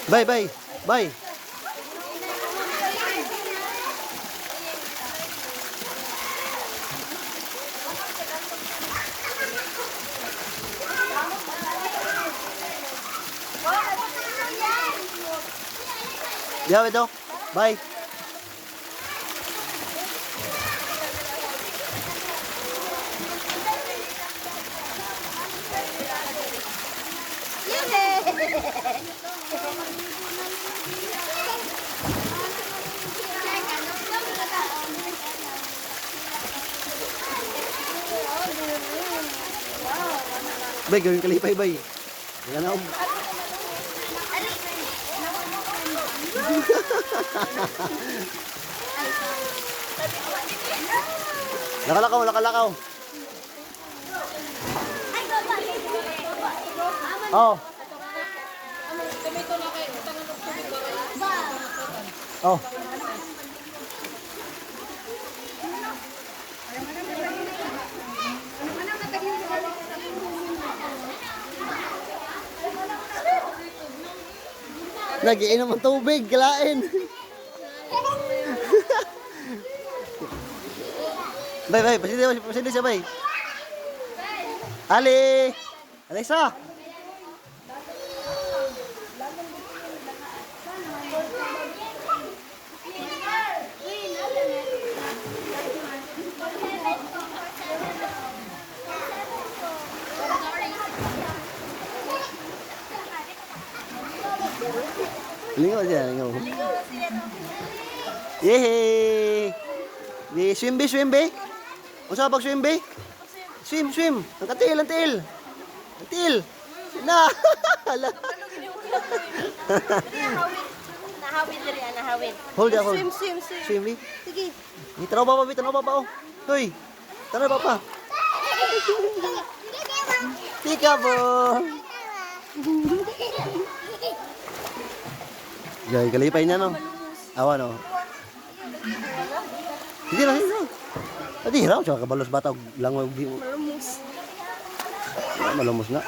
Bay, bay, bay. Yaw ito. Bye. Bay, gawin kalipay, bay. Yan na. Nakalakaw, nakalakaw. Oh. Oh. Nagiinom ng tubig, kalain. Bay, bay, pasindi siya, bay. Ali! Alisa! Lingaw siya, lingaw. Yehey! Di swim, be, swim, be. Usa pag swim, be? Swim, swim. Ang katil, ang til. Ang til. Na. Hala. Nahawid diri, nahawid. Hold ya, hold. Swim, swim, swim. Swim, be. Sige. Ni tanaw ba, be, tanaw ba, oh. Hoy. Tanaw ba pa? Tika po. Gay, kalipay niya, no? Awa, no? Hindi na, hindi na. Adi, hiraw siya, kabalos bata, langwag di mo. Malumos. Malumos nga.